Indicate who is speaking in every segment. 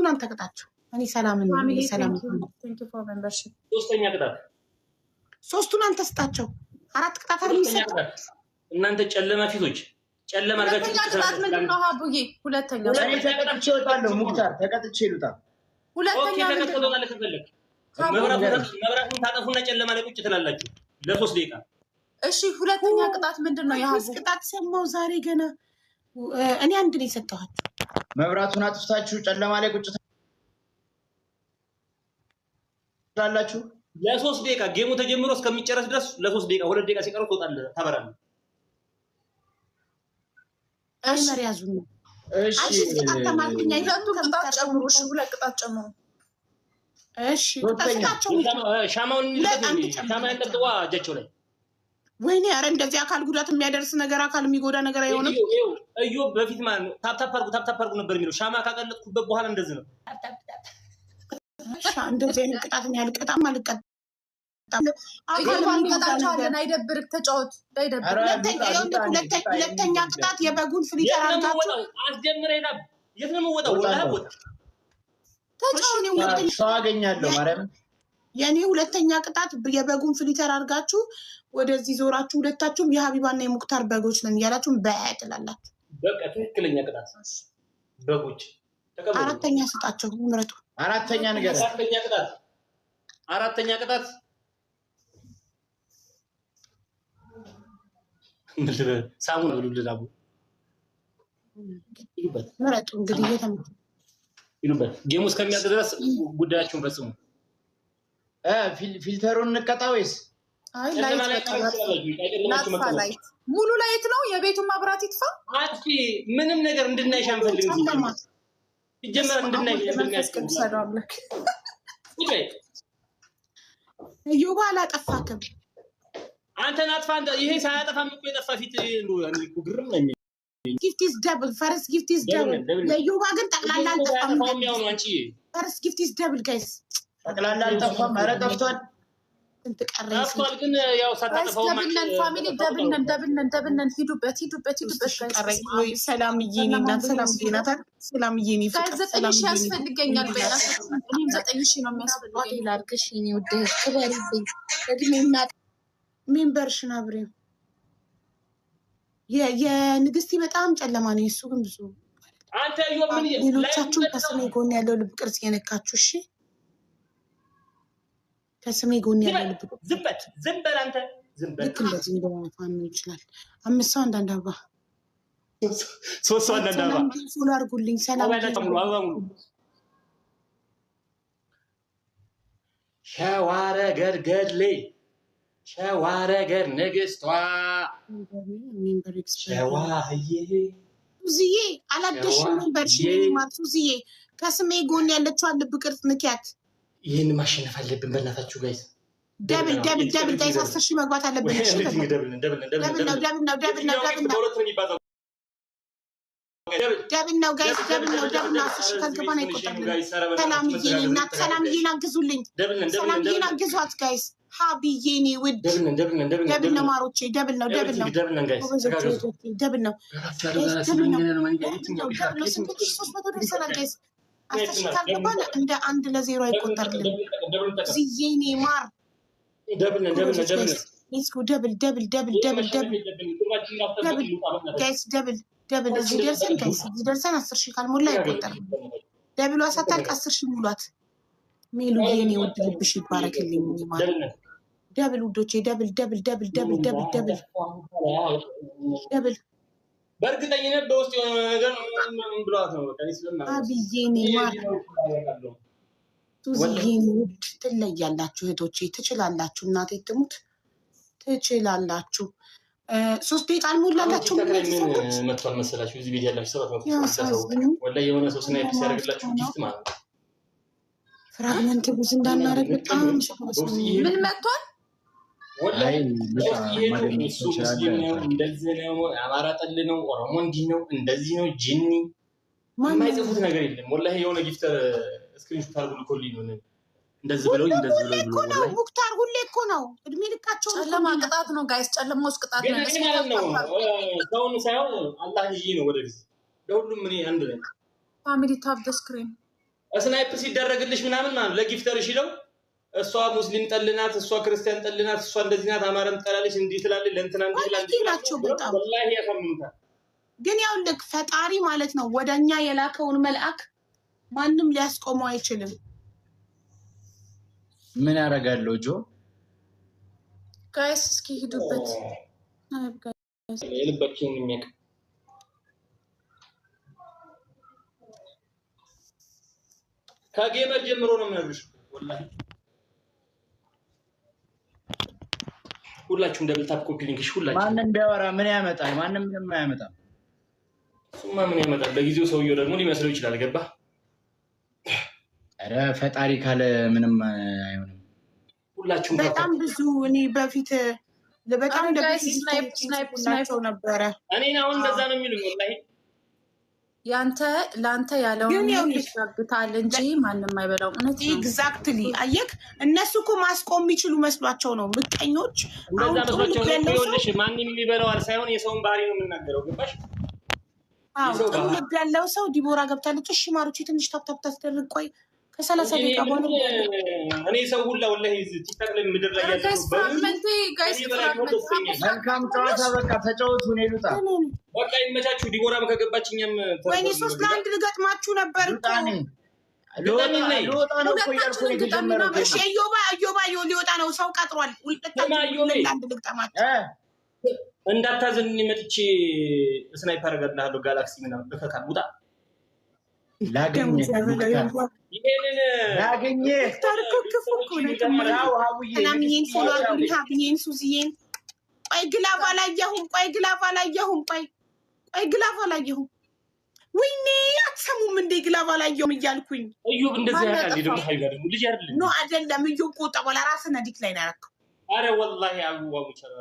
Speaker 1: ሶስቱን አንተ ቅጣቸው። እኔ ሰላም
Speaker 2: ሶስተኛ ቅጣት
Speaker 1: ሶስቱን አንተ ስጣቸው። አራት ቅጣት አይደል የሚሰጠው?
Speaker 2: እናንተ ጨለማ ፊቶች ጨለማ አድርጋችሁ
Speaker 3: ቅጣት ምንድነው? ሀቡዬ ሁለተኛ
Speaker 4: ተቀጥቼ እወጣለሁ። ሙክታር ተቀጥቼ ይሉታል።
Speaker 3: ሁለተኛ
Speaker 2: ተቀጥሎናል። ከፈለክ መብራቱን ታጠፉና ጨለማ ላይ ቁጭ ትላላችሁ ለ3 ደቂቃ።
Speaker 3: እሺ ሁለተኛ ቅጣት ምንድነው? የሀቡ
Speaker 1: ቅጣት ሰማው ዛሬ ገና። እኔ አንድ ነው የሰጠኋችሁ።
Speaker 4: መብራቱን አጥፍታችሁ ጨለማ ላይ ቁጭ ትላላችሁ
Speaker 2: ለ3 ደቂቃ። ጌሙ ተጀምሮ እስከሚጨረስ ድረስ ለ3 ደቂቃ 2 ደቂቃ ሲቀረው ትወጣለህ፣ ታበራለህ።
Speaker 1: እሺ ያዙኝ።
Speaker 4: እሺ
Speaker 1: አስተማርኩኝ።
Speaker 3: ይላሉ ቅጣት ጨምሩ። እሺ ሁለት ቅጣት ጨምሩ።
Speaker 1: እሺ ቅጣታቸው
Speaker 2: ሻማውን ይልቀቁ። ሻማ ያንጠጥዋ እጃቸው ላይ።
Speaker 1: ወይኔ ኧረ እንደዚህ አካል ጉዳት የሚያደርስ ነገር አካል የሚጎዳ ነገር አይሆንም።
Speaker 2: እዩ በፊት ማለት ነው ታፕታፕ አድርጉ ነበር የሚለው። ሻማ ካቀለጥኩበት በኋላ እንደዚህ ነው።
Speaker 1: እንደዚህ አይነት ቅጣት ነው ያልቀጣም አልቀጣም።
Speaker 3: አሁን አይደብርክ ተጫወት።
Speaker 1: ሁለተኛ ቅጣት የበጉን ፍሪተር አድርጋችሁ
Speaker 2: አስጀምረህ ሄዳ የት ነው የምወጣው? ወጣ
Speaker 4: ሰው አገኛለሁ ማርያም።
Speaker 1: የኔ ሁለተኛ ቅጣት የበጉን ፍሪተር አድርጋችሁ ወደዚህ ዞራችሁ ሁለታችሁም የሀቢባና የሙክታር በጎች ነን እያላችሁ በያጥላላችሁ።
Speaker 2: በቃ ትክክለኛ ቅጣት በጎች።
Speaker 1: አራተኛ ስጣቸው ምረቱ።
Speaker 4: አራተኛ ነገር
Speaker 2: አራተኛ ቅጣት ሳሙን ብሉልህ ዳቦ ይሉበት
Speaker 1: ምረጡ። እንግዲህ
Speaker 2: ይሉበት ጌሙ እስከሚያልቅ ድረስ ጉዳያችሁን ፈጽሙ።
Speaker 4: ፊልተሩን እንቀጣ ወይስ
Speaker 3: ሙሉ ላይት ነው? የቤቱን ማብራት ይጥፋ።
Speaker 2: አጥፊ ምንም ነገር እንድናይሽ አንፈልግም። ይጀመር እንድናይሽ
Speaker 1: ዮባ አላጠፋክም።
Speaker 2: አንተን አጥፋ። ይሄ ሳያጠፋም እኮ የጠፋ ፊት እኮ ግርም ነው የሚል
Speaker 1: ጊፍት ኢዝ ደብል ፈርስት ጊፍት ኢዝ ደብል። የዮባ ግን ጠቅላላ አልጠፋም። ፈርስት ጊፍት ኢዝ ደብል ጋይስ
Speaker 4: ጠቅላላ አልጠፋም። ኧረ ጠፍቷል።
Speaker 2: ጠፍቷል ግን ያው ሳታጠፋው
Speaker 3: ደብልነን ፋሚሊ ደብልነን ሂዱበት
Speaker 1: ሰላምዬ እኔ እናት ሰላምዬ ናት። ሰላምዬ እኔ ፍቅር
Speaker 3: 9,000 ያስፈልገኛል። እኔም 9,000 ነው የሚያስፈልገኝ።
Speaker 1: ላድርግሽ የእኔ ውድ ክበሪልኝ። እድሜና ሜምበርሽን አብሬው የንግስቲ በጣም ጨለማ ነው። የእሱ ግን ብዙ ሌሎቻችሁም ከስሜ ጎን ያለው ልብ ቅርጽ የነካችሁ እሺ፣ ከስሜ ጎን ያለው ልብ
Speaker 2: ዝም በል አንተ ዝም በል።
Speaker 1: ልክ እንደዚህ እንደማፋን ይችላል። 5 ሰው አንዳንድ አበባ
Speaker 2: 3 ሰው አንዳንድ አበባ
Speaker 1: ፉል አድርጉልኝ። ሰላም
Speaker 2: ሸዋረ ገርገድሌ ሸዋረገር ንግስቷ ሸዋዬ
Speaker 1: ሱዝዬ አላደሽም ሜምበርሽ ማለት ሱዝዬ ከስሜ ጎን ያለችዋን ልብ ቅርጽ ንኪያት።
Speaker 2: ይህን ማሸነፍ አለብን። በእናታችሁ ጋይስ
Speaker 1: ደብል ጋይስ 10,000 መግባት አለብን። ደብል ነው ጋይስ ደብል ነው 10,000 ካልገባን አይቆጠርም። ሰላምዬ እናት ሰላምዬን አግዙልኝ። ሰላምዬን አግዟት ጋይስ። ሀቢዬ እኔ ውድ ደብል ነው ማሮቼ ደብል ነው ደብል ነው 300 ደርሰናል ጋይስ። 10,000 ካልገባን እንደ 1-0 አይቆጠርልንም። ዝዬኔ ማር ደብል ጋይስ ደብል እዚህ ደርሰን ጋይስ እዚህ ደርሰን 10,000 ካልሞላ አይቆጠርም። ደብሏ ሳታልቅ 10,000 ሙሏት። ሜሉ የኔ ውድ ልብሽ ይባረክልኝ። ማለት ደብል ውዶቼ ደብል
Speaker 2: በእርግጠኝነት በውስጥ የሆነ ነገር ምን ብሏት ነው?
Speaker 1: አብዬኔ ማር ሱዝዬኔ ውድ ትለያላችሁ እህቶቼ፣ ትችላላችሁ። እናቴ ትሙት ትችላላችሁ። 3 ደቂቃ አልሞላላችሁ።
Speaker 2: መጥቷል መሰላችሁ እዚህ ቤት ያላችሁ 700 ወላሂ የሆነ ሰው ስናይፕ ሲያደርግላችሁ ጊፍት ማለት ነው።
Speaker 1: ፍራግመንት ብዙ እንዳናረግ በጣም
Speaker 3: ምን መጥቷል?
Speaker 2: ወላሂ ሙስሊም ነው እንደዚህ ነው፣ አማራ ጠል ነው፣ ኦሮሞ እንዲህ ነው እንደዚህ ነው፣ ጂኒ የማይጽፉት ነገር የለም። ወላሂ የሆነ ጊፍተር ስክሪንሾት አድርጎ ልኮልኝ ነው እንደዚህ ብለው
Speaker 1: ነው። ሙክታር ሁሌ እኮ ነው እድሜ ልካቸው።
Speaker 3: ጨለማ ቅጣት ነው ጋይስ፣ ጨለማ ውስጥ ቅጣት ነው
Speaker 2: ማለት ነው። ሰውን ሳይሆን አላህ ይዤ ነው ወደፊት ለሁሉም እኔ አንድ ነኝ።
Speaker 3: ፋሚሊ ታፕ ዘ ስክሪን
Speaker 2: ስናይፕ ሲደረግልሽ ምናምን ማለት ለጊፍተርሽ ይለው እሷ ሙስሊም ጠልናት እሷ ክርስቲያን ጠልናት እሷ እንደዚህ ናት አማራን ጠላለች እንዲህ ትላለች ለእንትና እንዲህ ትላለች ወላሂ ያፈምኑታል።
Speaker 1: ግን ያው ልክ ፈጣሪ ማለት ነው ወደኛ የላከውን መልአክ ማንም ሊያስቆመው አይችልም።
Speaker 4: ምን ያደርጋለሁ ጆ
Speaker 3: ጋይስ እስኪ ሂዱበት
Speaker 2: የልባችንን የሚያውቅ ከጌመር ጀምሮ ነው የምነግርሽ ወላሂ ሁላችሁም ደብል ታፕ ኮፒ ሊንክሽ ሁላችሁ
Speaker 4: ማንም ቢያወራ ምን ያመጣል? ማንም ምንም አያመጣም።
Speaker 2: እሱማ ምን ያመጣል? በጊዜው ሰውየው ደግሞ ሊመስለው ይችላል። ገባ?
Speaker 4: ኧረ ፈጣሪ ካለ ምንም አይሆንም።
Speaker 2: ሁላችሁም
Speaker 1: በጣም ብዙ እኔ በፊት በጣም ስናይፕ ነበረ።
Speaker 2: እኔን አሁን እንደዛ ነው የሚሉኝ ወላሂ
Speaker 3: ለአንተ ያለውን ይሻግታል እንጂ ማንም አይበላውም። እውነት ነው።
Speaker 1: ኤግዛክትሊ አየክ። እነሱ እኮ ማስቆም የሚችሉ መስሏቸው ነው ምቀኞች።
Speaker 2: እንደዛ መስሏቸው ነው። ይኸውልሽ ማንም የሚበላው ሳይሆን የሰውን ባህሪ ነው የምናገረው። ገባሽ?
Speaker 1: ጥሩ ልብ ያለው ሰው ዲቦራ ገብታለች። እሺ ማሮቼ ትንሽ ታፕታፕ ታስደርግ። ቆይ ከ30 ደቂቃ በኋላ
Speaker 2: እኔ ሰው ሁላ ወላሂ ቲክታክ ላይ ምድር ላይ ያለው
Speaker 4: መልካም ጨዋታ በቃ ተጫወቱ። እኔ ልውጣ
Speaker 2: በቃ ይመቻችሁ። ዲቦራም ከገባች እኛም
Speaker 1: ወይኔ 3-1 ልገጥማችሁ ነበር እኮ
Speaker 4: ልወጣ ነው እኮ እያልኩ ነው የተጀመረው።
Speaker 1: እሺ እዮባ ሊወጣ ነው። ሰው ቀጥሯል። ሁለታችሁ ለአንድ ልግጠማችሁ
Speaker 2: እንዳታዘን መጥቼ ስናይፐር አደርጋለሁ። ጋላክሲ ምናምን በከካል ውጣ
Speaker 4: ላገኘ
Speaker 1: ሰላምዬን ፎሎ አድርጉልኝ። ሀብዬን ሱዚዬን ቆይ ግላፍ አላየሁም። ወይኔ አትሰሙም እንዴ? ግላፍ አላየሁም እያልኩኝ
Speaker 2: እዩብ እንደዚህ ያለ ደግሞ ሀይጋ ደግሞ ልጅ አይደለም
Speaker 1: ኖ አይደለም። እዩብ ቆጣ በላ ራስህ ነዲክ ላይ ነው ያደረከው።
Speaker 2: አረ ወላሂ አልዋ ሙቻራ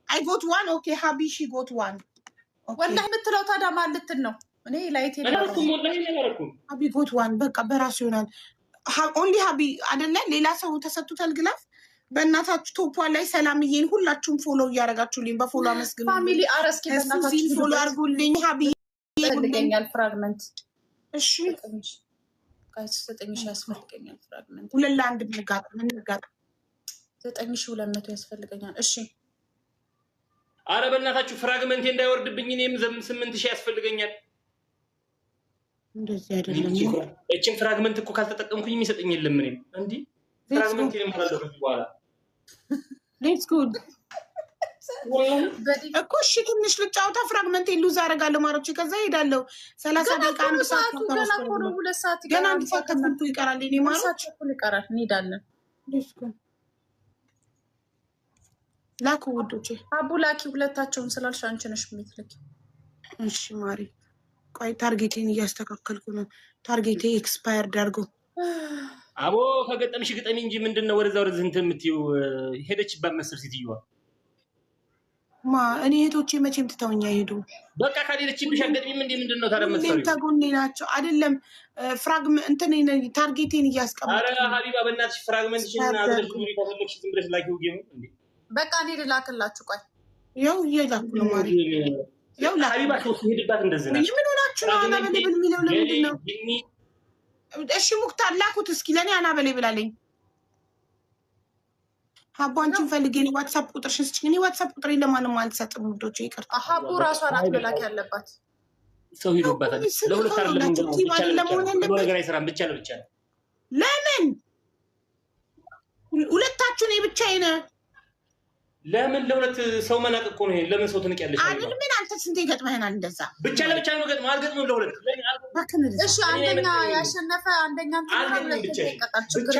Speaker 1: አይ ጎት ዋን ኦኬ ሀቢሺ ጎት ዋን
Speaker 3: ወላሂ የምትለው ታዲያ ማለትን ነው። እኔ ላይት
Speaker 1: ሀቢ ጎት ዋን በቃ በራሱ ይሆናል። ኦንሊ ሀቢ አይደለ ሌላ ሰው ተሰጥቶታል ግላፍ። በእናታችሁ ቶፖ ላይ ሰላምዬን ሁላችሁም ፎሎ እያደረጋችሁልኝ በፎሎ አመስግኑ።
Speaker 3: ፋሚሊ አረስኪ
Speaker 1: በእናታችሁ ፎሎ አድርጉልኝ። ሀቢ
Speaker 3: ያስፈልገኛል ፍራግመንት።
Speaker 1: እሺ
Speaker 3: ጋይስ 9000 ያስፈልገኛል ፍራግመንት።
Speaker 1: 2-1 ብንጋጥ
Speaker 3: 9200 ያስፈልገኛል። እሺ
Speaker 2: አረ በእናታችሁ ፍራግመንቴ እንዳይወርድብኝ እኔም 8000 ያስፈልገኛል።
Speaker 1: እንደዚህ አይደለም።
Speaker 2: እቺን ፍራግመንት እኮ ካልተጠቀምኩኝ የሚሰጠኝ የለም። እኔ እንዴ ፍራግመንቴ ነው ማለት ነው በኋላ
Speaker 1: ሌትስ ጎ እኮ እሺ ትንሽ ልጫወታ። ፍራግመንቴ ሉዝ አደርጋለሁ ማሮቼ። ከዛ ሄዳለሁ 30 ደቂቃ 1 ሰዓት ገና 1 ሰዓት ተኩል ይቀራል። እኔ ማሮቼ
Speaker 3: ይቀራል። እንሄዳለን።
Speaker 1: ሌትስ ጎ ላኩ ውዶቼ።
Speaker 3: አቡ ላኪ ሁለታቸውን ስላልሽ አንቺ ነሽ የምትልኪ።
Speaker 1: እሺ ማሪ ቆይ ታርጌቴን እያስተካከልኩ ነው። ታርጌቴ ኤክስፓየርድ አድርጎ
Speaker 2: አቦ ከገጠምሽ ግጠሚ እንጂ ምንድነው ወደዛ ወደዚህ እንትን የምትይው? ሄደችባት መሰል ሴትዮዋ።
Speaker 1: እኔ እህቶቼ መቼም ትተውኛ ይሄዱ።
Speaker 2: በቃ ካልሄደችብሽ አገጥሚም እንዴ? ምንድነው ታዲያ መሰለኝ
Speaker 1: ተጎኔ ናቸው አይደለም። ፍራግመንት እንትን ታርጌቴን እያስቀመጥኩ።
Speaker 2: አረ ሀቢባ በእናትሽ ፍራግመንትሽን አድርገሽ ኑሪ። ከፈለግሽ ዝም ብለሽ ላኪው ጌም እንዴ።
Speaker 3: በቃ እኔ ልላክላችሁ። ቆይ
Speaker 1: ያው እየላኩ ነው ማሪ። ያው
Speaker 2: ሀቢባ ሰው ሲሄድባት እንደዚህ ነው።
Speaker 1: ምን ሆናችሁ ነው? አናበሌ ብል የሚለው ለምንድን ነው? እሺ ሙክታር ላኩት እስኪ ለእኔ አናበሌ ብላለኝ። ሀቡ አንቺን ፈልጌ ነው። ዋትሳፕ ቁጥርሽን ስጭኝ። እኔ ዋትሳፕ ቁጥር ለማንም አልሰጥም ውዶቼ፣ ይቅርታ።
Speaker 3: ሀቡ ራሷ ናት መላክ ያለባት።
Speaker 2: ሰው ሄዶባታል። ለሁለት አይደለም ነገር አይሰራም። ብቻ ለብቻ
Speaker 1: ለምን ሁለታችሁ ነው ብቻዬን?
Speaker 2: ለምን ለሁለት ሰው መናቅ እኮ ነው። ለምን ሰው ትንቂያለሽ?
Speaker 1: አይደል ምን አንተ ስንት ይገጥመህናል? እንደዛ
Speaker 2: ብቻ ለብቻ ነው ገጥመው አልገጥመም ለሁለት።
Speaker 3: እሺ አንደኛ ያሸነፈ አንደኛ
Speaker 2: ብቻ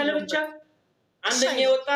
Speaker 2: ለብቻ አንደኛ የወጣ